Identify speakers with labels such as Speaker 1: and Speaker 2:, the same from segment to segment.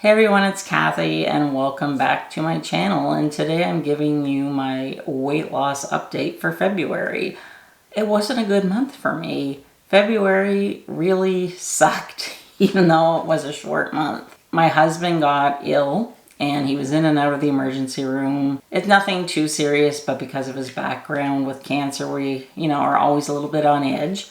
Speaker 1: Hey everyone, it's Cathy and welcome back to my channel, and today I'm giving you my weight loss update for February. It wasn't a good month for me. February really sucked, even though it was a short month. My husband got ill and he was in and out of the emergency room. It's nothing too serious, but because of his background with cancer, we, are always a little bit on edge.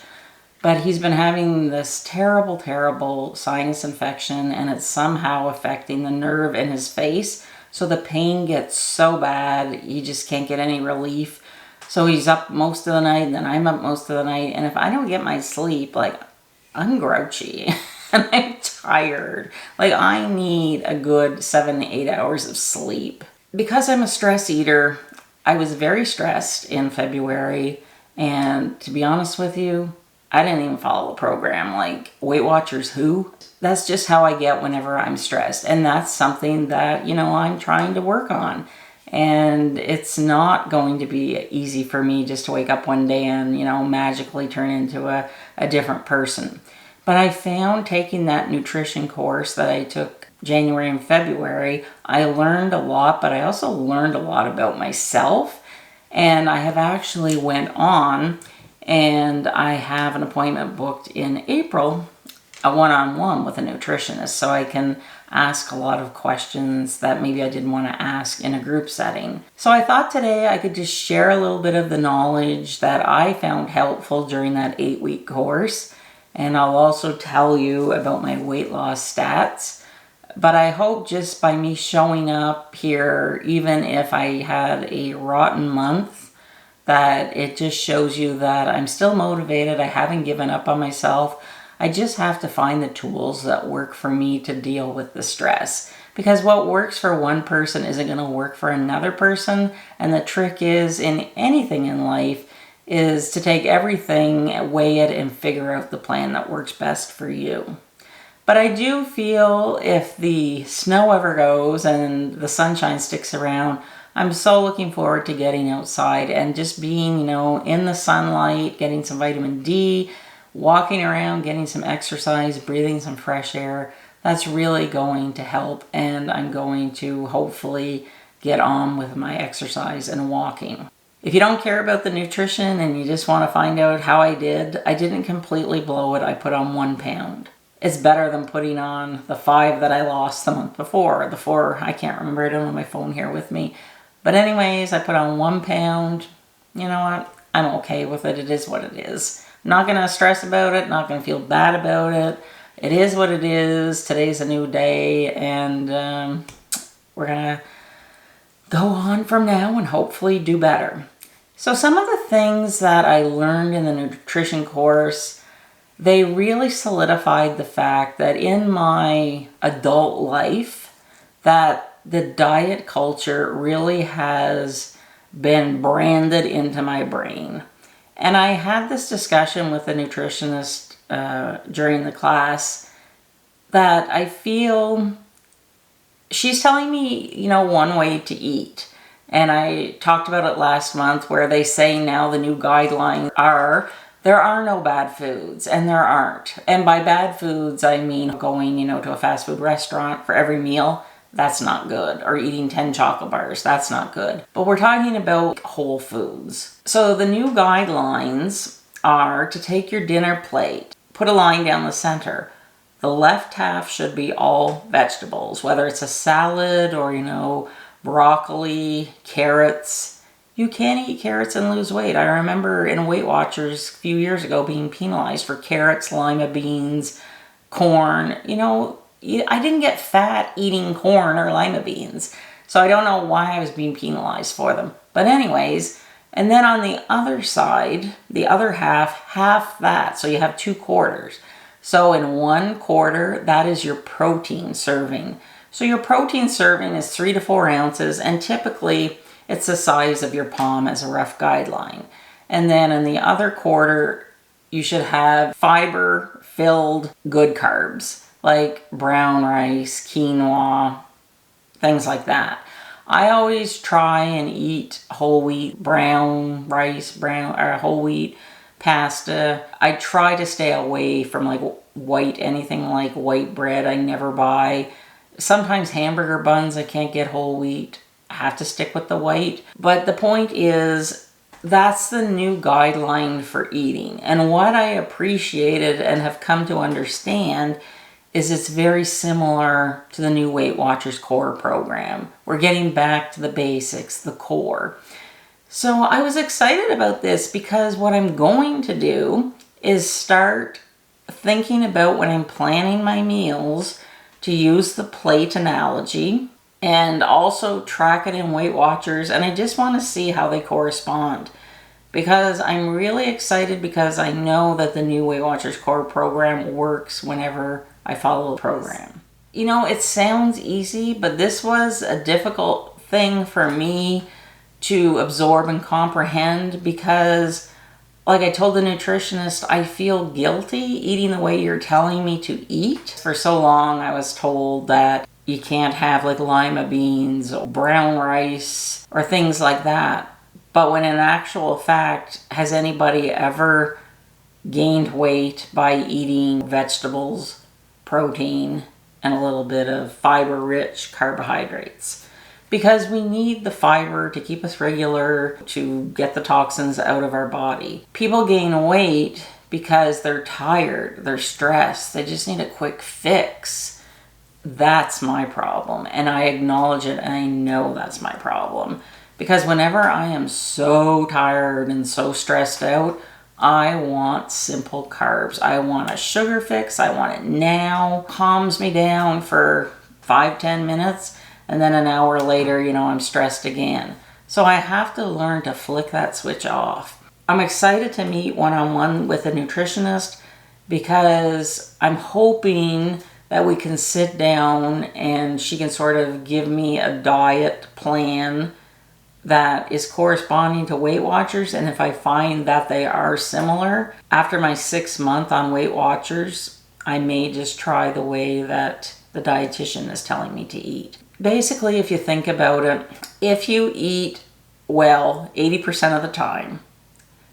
Speaker 1: But he's been having this terrible sinus infection, and it's somehow affecting the nerve in his face. So the pain gets so bad, he just can't get any relief. So he's up most of the night, and then I'm up most of the night. And if I don't get my sleep, I'm grouchy and I'm tired. I need a good 7 to 8 hours of sleep. Because I'm a stress eater, I was very stressed in February. And to be honest with you, I didn't even follow the program. Weight Watchers who? That's just how I get whenever I'm stressed. And that's something that, I'm trying to work on. And it's not going to be easy for me just to wake up one day and, magically turn into a different person. But I found taking that nutrition course that I took January and February, I learned a lot, but I also learned a lot about myself. And I have actually went on and I have an appointment booked in April, a one-on-one with a nutritionist, so I can ask a lot of questions that maybe I didn't want to ask in a group setting. So I thought today I could just share a little bit of the knowledge that I found helpful during that 8-week course. And I'll also tell you about my weight loss stats. But I hope just by me showing up here, even if I had a rotten month, that it just shows you that I'm still motivated. I haven't given up on myself. I just have to find the tools that work for me to deal with the stress. Because what works for one person isn't going to work for another person. And the trick is, in anything in life, is to take everything, weigh it, and figure out the plan that works best for you. But I do feel if the snow ever goes and the sunshine sticks around, I'm so looking forward to getting outside and just being, in the sunlight, getting some vitamin D, walking around, getting some exercise, breathing some fresh air. That's really going to help, and I'm going to hopefully get on with my exercise and walking. If you don't care about the nutrition and you just want to find out how I didn't completely blow it. I put on 1 pound. It's better than putting on the 5 that I lost the month before. The 4, I can't remember. I don't have my phone here with me. But anyways, I put on 1 pound. You know what? I'm okay with it. It is what it is. I'm not going to stress about it. Not going to feel bad about it. It is what it is. Today's a new day. And we're going to go on from now and hopefully do better. So some of the things that I learned in the nutrition course, they really solidified the fact that in my adult life, that the diet culture really has been branded into my brain. And I had this discussion with a nutritionist during the class that I feel she's telling me, one way to eat. And I talked about it last month where they say now the new guidelines are there are no bad foods, and there aren't. And by bad foods, I mean going, to a fast food restaurant for every meal. That's not good. Or eating 10 chocolate bars. That's not good. But we're talking about whole foods. So the new guidelines are to take your dinner plate, put a line down the center. The left half should be all vegetables, whether it's a salad or, broccoli, carrots. You can eat carrots and lose weight. I remember in Weight Watchers a few years ago being penalized for carrots, lima beans, corn. I didn't get fat eating corn or lima beans. So I don't know why I was being penalized for them. But anyways, and then on the other side, the other half that. So you have 2 quarters. So in 1 quarter, that is your protein serving. So your protein serving is 3 to 4 ounces, and typically it's the size of your palm as a rough guideline. And then in the other quarter, you should have fiber-filled good carbs, like brown rice, quinoa, things like that. I always try and eat whole wheat, brown rice, whole wheat pasta. I try to stay away from white, anything like white bread I never buy. Sometimes hamburger buns, I can't get whole wheat. I have to stick with the white. But the point is, that's the new guideline for eating. And what I appreciated and have come to understand is it's very similar to the new Weight Watchers core program. We're getting back to the basics, the core. So I was excited about this because what I'm going to do is start thinking about when I'm planning my meals to use the plate analogy and also track it in Weight Watchers, and I just want to see how they correspond. Because I'm really excited because I know that the new Weight Watchers core program works whenever I follow the program. You know, it sounds easy, but this was a difficult thing for me to absorb and comprehend because, like I told the nutritionist, I feel guilty eating the way you're telling me to eat. For so long, I was told that you can't have like lima beans or brown rice or things like that. But when in actual fact, has anybody ever gained weight by eating vegetables, protein, and a little bit of fiber-rich carbohydrates? Because we need the fiber to keep us regular, to get the toxins out of our body. People gain weight because they're tired, they're stressed, they just need a quick fix. That's my problem, and I acknowledge it, and I know that's my problem. Because whenever I am so tired and so stressed out, I want simple carbs. I want a sugar fix, I want it now. Calms me down for 5-10 minutes, and then an hour later, I'm stressed again. So I have to learn to flick that switch off. I'm excited to meet one-on-one with a nutritionist because I'm hoping that we can sit down and she can sort of give me a diet plan that is corresponding to Weight Watchers. And if I find that they are similar, after my 6th month on Weight Watchers, I may just try the way that the dietitian is telling me to eat. Basically, if you think about it, if you eat well 80% of the time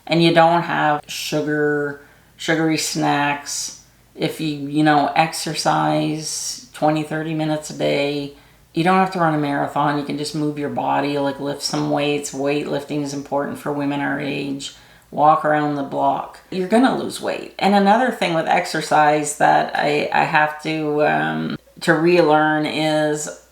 Speaker 1: and you don't have sugary snacks, if you exercise 20-30 minutes a day, you don't have to run a marathon. You can just move your body, like lift some weights. Weightlifting is important for women our age. Walk around the block. You're going to lose weight. And another thing with exercise that I have to relearn is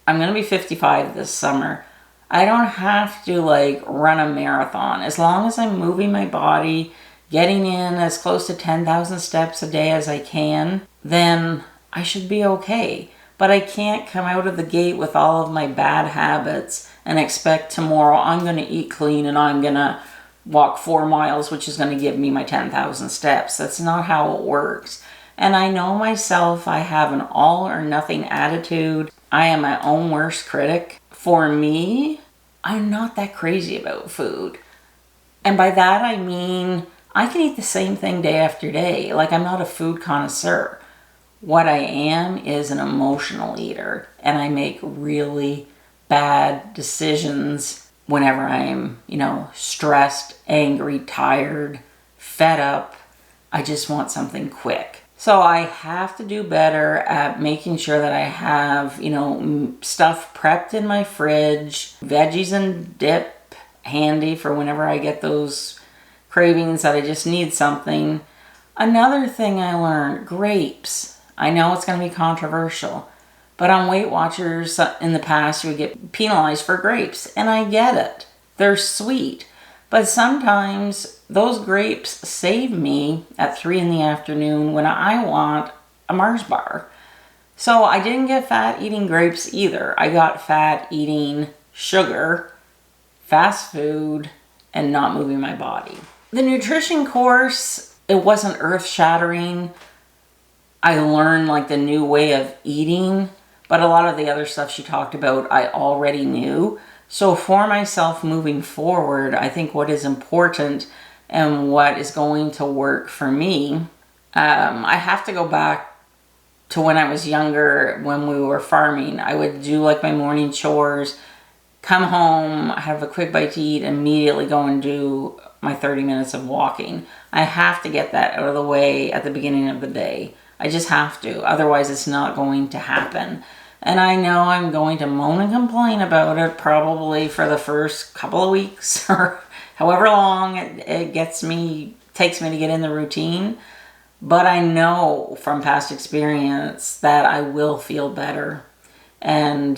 Speaker 1: I'm going to be 55 this summer. I don't have to run a marathon. As long as I'm moving my body, getting in as close to 10,000 steps a day as I can, then I should be okay. But I can't come out of the gate with all of my bad habits and expect tomorrow I'm going to eat clean and I'm going to walk 4 miles, which is going to give me my 10,000 steps. That's not how it works. And I know myself, I have an all or nothing attitude. I am my own worst critic. For me, I'm not that crazy about food. And by that I mean, I can eat the same thing day after day. I'm not a food connoisseur. What I am is an emotional eater, and I make really bad decisions whenever I'm, stressed, angry, tired, fed up. I just want something quick. So I have to do better at making sure that I have, stuff prepped in my fridge, veggies and dip handy for whenever I get those cravings that I just need something. Another thing I learned, grapes. I know it's going to be controversial, but on Weight Watchers in the past, you would get penalized for grapes, and I get it. They're sweet, but sometimes those grapes save me at 3 in the afternoon when I want a Mars bar. So I didn't get fat eating grapes either. I got fat eating sugar, fast food, and not moving my body. The nutrition course, it wasn't earth-shattering. I learned the new way of eating, but a lot of the other stuff she talked about I already knew. So for myself moving forward, I think what is important and what is going to work for me, I have to go back to when I was younger, when we were farming. I would do my morning chores, come home, have a quick bite to eat, immediately go and do my 30 minutes of walking. I have to get that out of the way at the beginning of the day. I just have to. Otherwise, it's not going to happen. And I know I'm going to moan and complain about it probably for the first couple of weeks or however long it takes me to get in the routine. But I know from past experience that I will feel better. And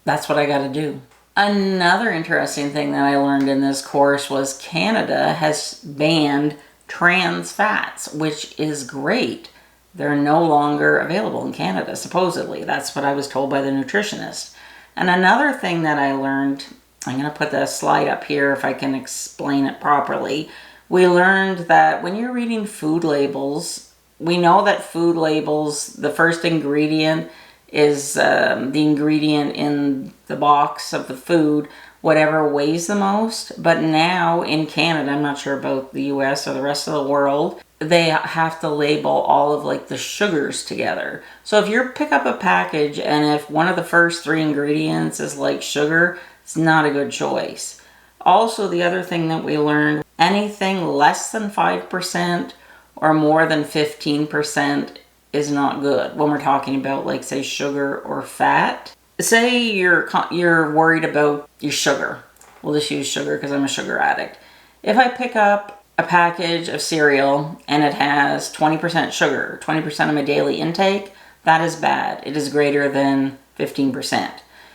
Speaker 1: that's what I got to do. Another interesting thing that I learned in this course was Canada has banned trans fats, which is great. They're no longer available in Canada, supposedly. That's what I was told by the nutritionist. And another thing that I learned, I'm going to put the slide up here if I can explain it properly. We learned that when you're reading food labels, we know that food labels, the first ingredient is the ingredient in the box of the food, whatever weighs the most. But now in Canada, I'm not sure about the US or the rest of the world, they have to label all of like the sugars together. So if you pick up a package and if one of the first 3 ingredients is like sugar, it's not a good choice. Also, the other thing that we learned, anything less than 5% or more than 15% is not good when we're talking about, like, say, sugar or fat. Say you're worried about your sugar. We'll just use sugar because I'm a sugar addict. If I pick up a package of cereal and it has 20% sugar, 20% of my daily intake, that is bad. It is greater than 15%.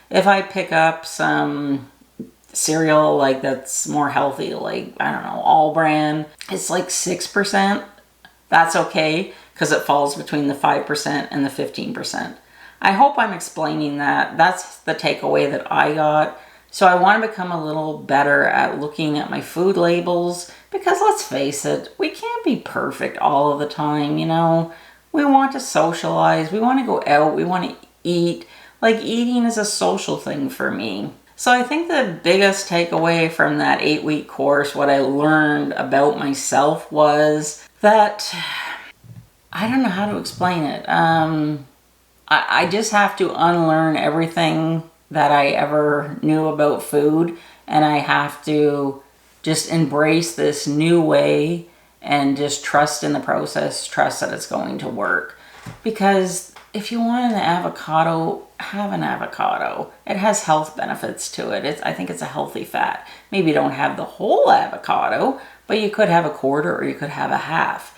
Speaker 1: If I pick up some cereal like that's more healthy, like, I don't know, All Bran, it's like 6%, that's okay because it falls between the 5% and the 15%. I hope I'm explaining that. That's the takeaway that I got. So I want to become a little better at looking at my food labels because let's face it, we can't be perfect all of the time, you know. We want to socialize, we want to go out, we want to eat. Like, eating is a social thing for me. So I think the biggest takeaway from that 8-week course, what I learned about myself was that, I don't know how to explain it. I just have to unlearn everything that I ever knew about food, and I have to just embrace this new way and just trust in the process, trust that it's going to work. Because if you want an avocado, have an avocado. It has health benefits to it. I think it's a healthy fat. Maybe you don't have the whole avocado, but you could have a quarter or you could have a half.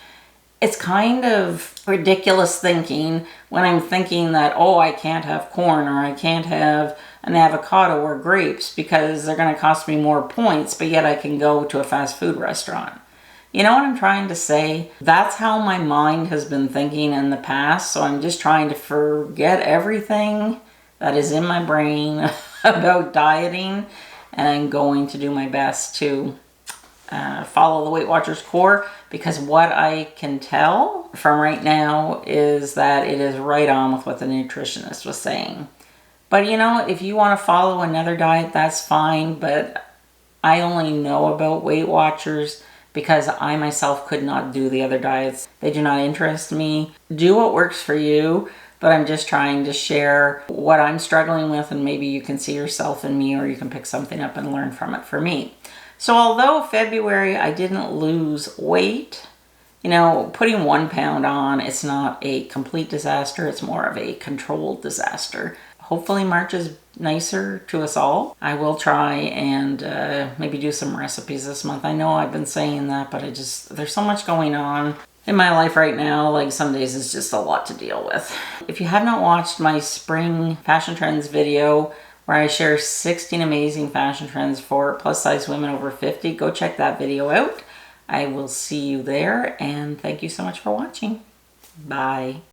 Speaker 1: It's kind of ridiculous thinking when I'm thinking that, oh, I can't have corn or I can't have an avocado or grapes because they're going to cost me more points, but yet I can go to a fast food restaurant. You know what I'm trying to say? That's how my mind has been thinking in the past, so I'm just trying to forget everything that is in my brain about dieting, and I'm going to do my best to follow the Weight Watchers core, because what I can tell from right now is that it is right on with what the nutritionist was saying. But you know, if you want to follow another diet, that's fine, but I only know about Weight Watchers because I myself could not do the other diets. They do not interest me. Do what works for you, but I'm just trying to share what I'm struggling with, and maybe you can see yourself in me, or you can pick something up and learn from it for me. So although February I didn't lose weight, you know, putting 1 pound on, it's not a complete disaster. It's more of a controlled disaster. Hopefully March is nicer to us all. I will try and maybe do some recipes this month. I know I've been saying that, but there's so much going on in my life right now. Like, some days it's just a lot to deal with. If you have not watched my spring fashion trends video where I share 16 amazing fashion trends for plus size women over 50, go check that video out. I will see you there, and thank you so much for watching. Bye.